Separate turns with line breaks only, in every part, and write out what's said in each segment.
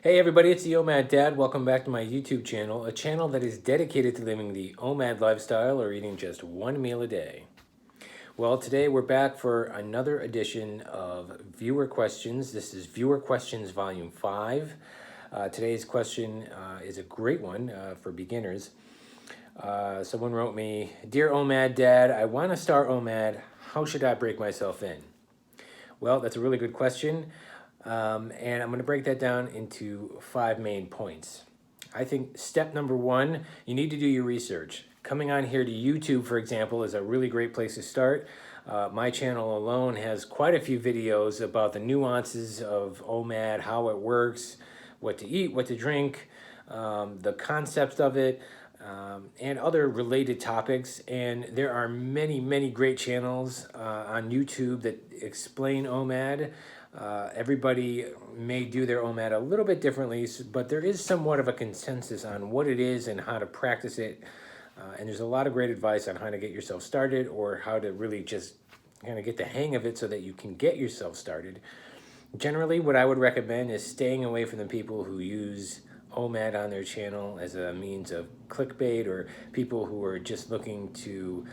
Hey everybody, it's the OMAD Dad. Welcome back to my YouTube channel, a channel that is dedicated to living the OMAD lifestyle or eating just one meal a day. Well, today we're back for another edition of Viewer Questions. This is Viewer Questions Volume 5. Today's question is a great one for beginners. Someone wrote me, "Dear OMAD Dad, I want to start OMAD. How should I break myself in?" Well, that's a really good question. And I'm going to break that down into 5 main points. I think step number 1, you need to do your research. Coming on here to YouTube, for example, is a really great place to start. My channel alone has quite a few videos about the nuances of OMAD, how it works, what to eat, what to drink, the concepts of it, and other related topics. And there are many, many great channels on YouTube that explain OMAD. Everybody may do their OMAD a little bit differently, but there is somewhat of a consensus on what it is and how to practice it. And there's a lot of great advice on how to get yourself started or how to really just kind of get the hang of it so that you can get yourself started. Generally, what I would recommend is staying away from the people who use OMAD on their channel as a means of clickbait, or people who are just looking to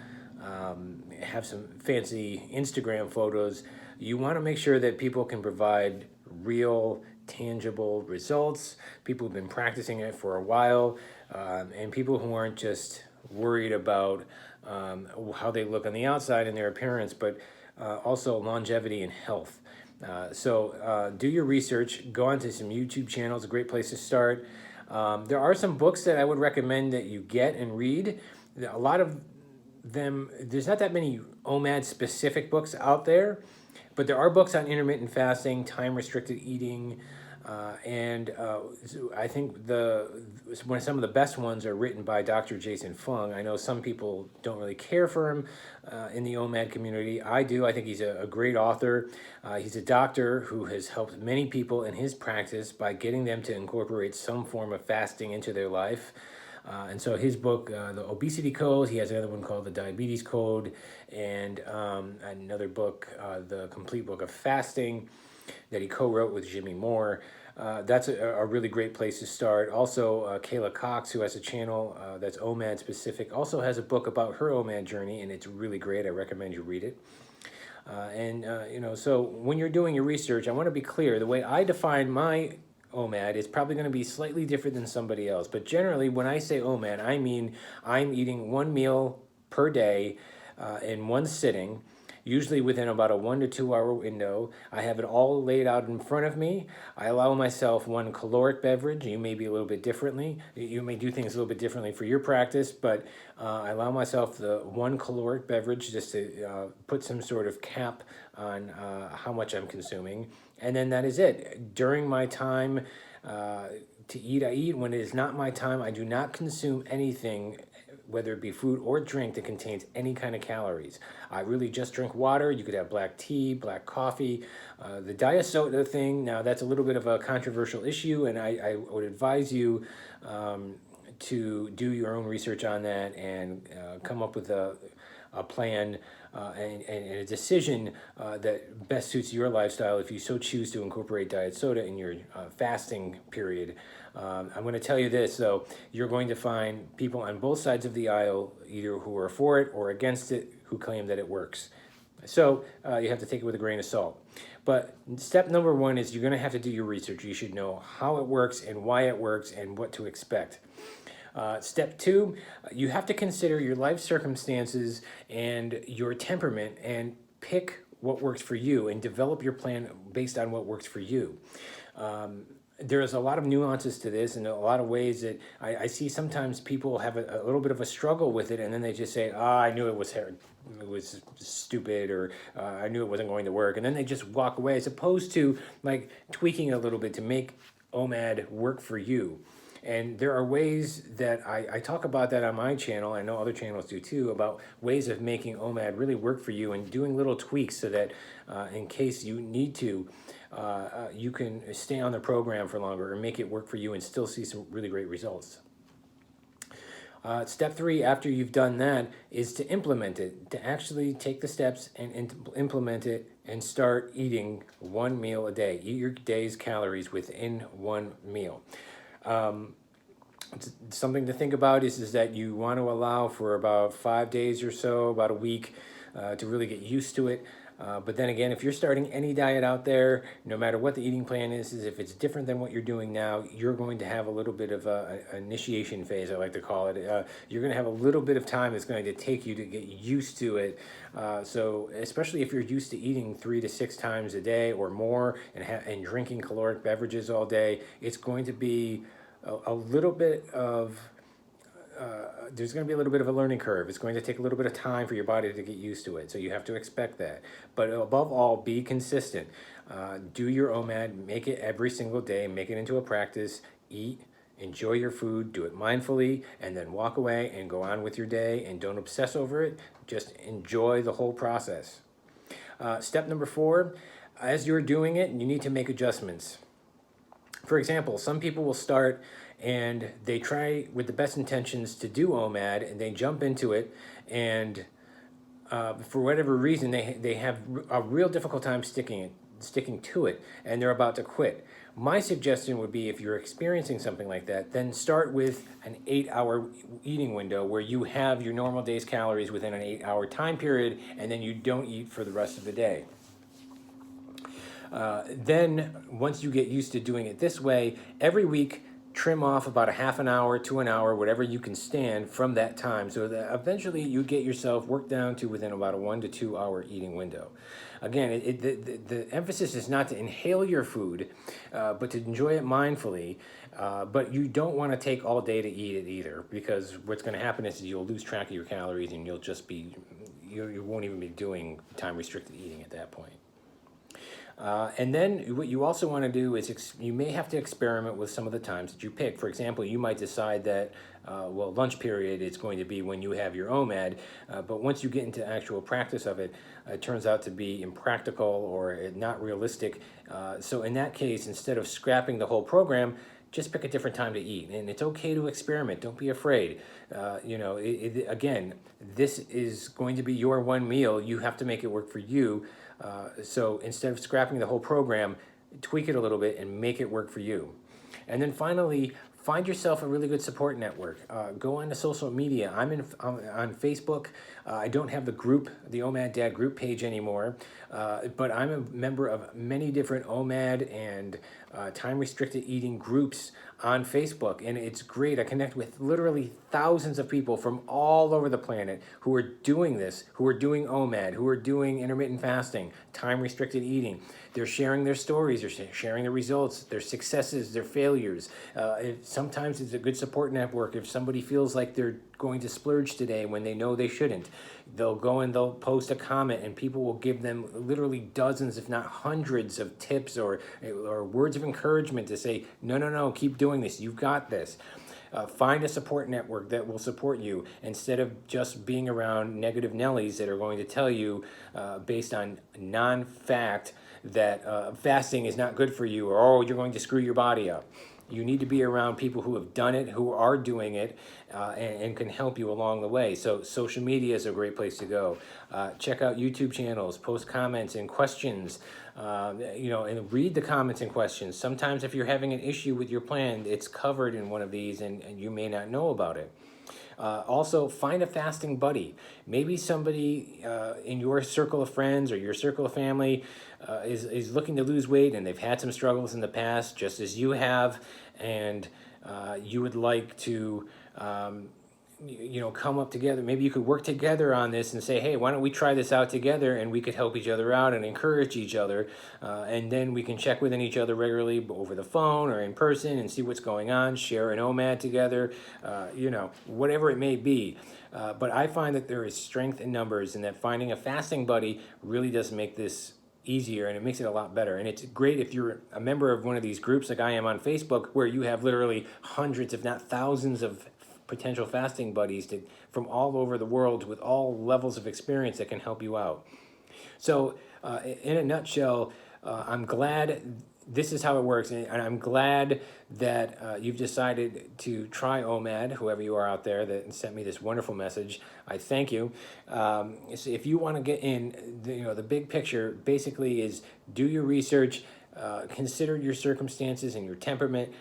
have some fancy Instagram photos. You want to make sure that people can provide real, tangible results, people who've been practicing it for a while, and people who aren't just worried about how they look on the outside and their appearance, but also longevity and health. So do your research, go onto some YouTube channels, a great place to start. There are some books that I would recommend that you get and read. A lot of them, there's not that many OMAD specific books out there, but there are books on intermittent fasting, time restricted eating, and I think some of the best ones are written by Dr. Jason Fung. I know some people don't really care for him in the OMAD community. I do. I think he's a great author. He's a doctor who has helped many people in his practice by getting them to incorporate some form of fasting into their life. And so his book, The Obesity Code, he has another one called The Diabetes Code, and another book, The Complete Book of Fasting, that he co-wrote with Jimmy Moore. That's a really great place to start. Also, Kayla Cox, who has a channel that's OMAD specific, also has a book about her OMAD journey, and it's really great. I recommend you read it. So when you're doing your research, I want to be clear. The way I define my OMAD is probably going to be slightly different than somebody else. But generally, when I say OMAD, I mean I'm eating one meal per day in one sitting, usually within about a 1 to 2 hour window. I have it all laid out in front of me. I allow myself one caloric beverage. You may be a little bit differently. You may do things a little bit differently for your practice, but I allow myself the one caloric beverage just to put some sort of cap on how much I'm consuming. And then that is it. During my time to eat, I eat. When it is not my time, I do not consume anything, whether it be food or drink, that contains any kind of calories. I really just drink water. You could have black tea, black coffee. The diet soda thing, now that's a little bit of a controversial issue, and I would advise you to do your own research on that and come up with a plan and a decision that best suits your lifestyle if you so choose to incorporate diet soda in your fasting period. I'm going to tell you this, though. You're going to find people on both sides of the aisle, either who are for it or against it, who claim that it works. So you have to take it with a grain of salt. But step number 1 is you're going to have to do your research. You should know how it works and why it works and what to expect. Step 2, you have to consider your life circumstances and your temperament and pick what works for you and develop your plan based on what works for you. There's a lot of nuances to this and a lot of ways that I see sometimes people have a little bit of a struggle with it, and then they just say, I knew it was stupid, or I knew it wasn't going to work, and then they just walk away, as opposed to like tweaking a little bit to make OMAD work for you. And there are ways that I talk about that on my channel. I know other channels do too, about ways of making OMAD really work for you and doing little tweaks so that in case you need to, you can stay on the program for longer or make it work for you and still see some really great results. Step three, after you've done that, is to implement it, to actually take the steps and implement it and start eating one meal a day. Eat your day's calories within one meal. Something to think about is that you want to allow for about 5 days or so, about a week, to really get used to it. But then again, if you're starting any diet out there, no matter what the eating plan is if it's different than what you're doing now, you're going to have a little bit of an initiation phase, I like to call it. You're going to have a little bit of time it's going to take you to get used to it. So especially if you're used to eating 3 to 6 times a day or more and drinking caloric beverages all day, it's going to be a little bit of there's going to be a little bit of a learning curve. It's going to take a little bit of time for your body to get used to it. So you have to expect that. But above all, be consistent. Do your OMAD, make it every single day, make it into a practice, eat, enjoy your food, do it mindfully, and then walk away and go on with your day and don't obsess over it. Just enjoy the whole process. Step number 4, as you're doing it, you need to make adjustments. For example, some people will start and they try with the best intentions to do OMAD and they jump into it, and for whatever reason they have a real difficult time sticking to it, and they're about to quit. My suggestion would be, if you're experiencing something like that, then start with an 8-hour eating window where you have your normal day's calories within an 8-hour time period, and then you don't eat for the rest of the day. Then once you get used to doing it this way, every week trim off about a half an hour to an hour, whatever you can stand from that time, so that eventually you get yourself worked down to within about a 1 to 2 hour eating window. Again, the emphasis is not to inhale your food, but to enjoy it mindfully. But you don't want to take all day to eat it either, because what's going to happen is you'll lose track of your calories and you'll just be, you won't even be doing time restricted eating at that point. And then what you also want to do is you may have to experiment with some of the times that you pick. For example, you might decide that, lunch period is going to be when you have your OMAD, but once you get into actual practice of it, it turns out to be impractical or not realistic. So in that case, instead of scrapping the whole program, just pick a different time to eat. And it's okay to experiment. Don't be afraid. Again, this is going to be your one meal. You have to make it work for you. So instead of scrapping the whole program, tweak it a little bit and make it work for you. And then finally, find yourself a really good support network. Go on to social media. I'm on Facebook. I don't have the OMAD Dad group page anymore, but I'm a member of many different OMAD and time-restricted eating groups on Facebook, and it's great. I connect with literally thousands of people from all over the planet who are doing this, who are doing OMAD, who are doing intermittent fasting, time-restricted eating. They're sharing their stories, they're sharing their results, their successes, their failures. Sometimes it's a good support network if somebody feels like they're going to splurge today when they know they shouldn't. They'll go and they'll post a comment, and people will give them literally dozens, if not hundreds, of tips or words of encouragement to say, no, keep doing this. You've got this. Find a support network that will support you, instead of just being around negative Nellies that are going to tell you, based on non-fact, that fasting is not good for you, or, oh, you're going to screw your body up. You need to be around people who have done it, who are doing it, and can help you along the way. So social media is a great place to go. Check out YouTube channels, post comments and questions, and read the comments and questions. Sometimes if you're having an issue with your plan, it's covered in one of these, and you may not know about it. Also, find a fasting buddy. Maybe somebody in your circle of friends or your circle of family is looking to lose weight, and they've had some struggles in the past, just as you have, and you would like to come up together. Maybe you could work together on this and say, hey, why don't we try this out together, and we could help each other out and encourage each other, and then we can check within each other regularly over the phone or in person and see what's going on, share an OMAD together, whatever it may be. But I find that there is strength in numbers, and that finding a fasting buddy really does make this easier, and it makes it a lot better. And it's great if you're a member of one of these groups like I am on Facebook, where you have literally hundreds, if not thousands, of potential fasting buddies from all over the world with all levels of experience that can help you out. So in a nutshell, I'm glad this is how it works, and I'm glad that you've decided to try OMAD, whoever you are out there that sent me this wonderful message. I thank you. So if you want to get in, the big picture basically is do your research, consider your circumstances and your temperament,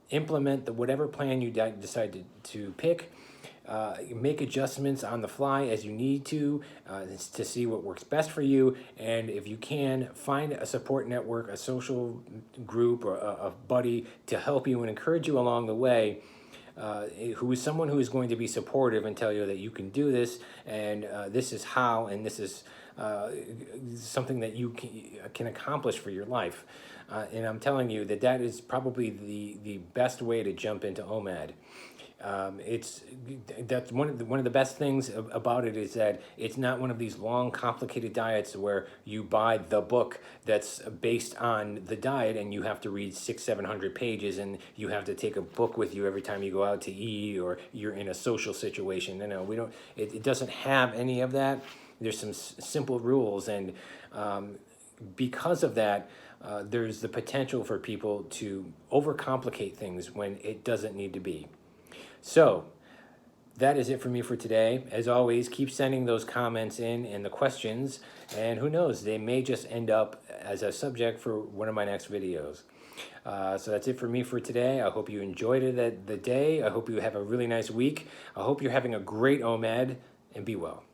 implement whatever plan you decide to pick. Make adjustments on the fly as you need to see what works best for you. And if you can, find a support network, a social group, or a buddy to help you and encourage you along the way. Who is someone who is going to be supportive and tell you that you can do this, and this is how, and this is something that you can accomplish for your life. And I'm telling you that is probably the best way to jump into OMAD. That's one of the best things about it is that it's not one of these long, complicated diets where you buy the book that's based on the diet and you have to read 600-700 pages and you have to take a book with you every time you go out to eat or you're in a social situation. We don't. It doesn't have any of that. There's some simple rules, and because of that, there's the potential for people to overcomplicate things when it doesn't need to be. So that is it for me for today. As always, keep sending those comments in and the questions, and who knows, they may just end up as a subject for one of my next videos. So that's it for me for today. I hope you enjoyed it the day. I hope you have a really nice week. I hope you're having a great OMAD, and be well.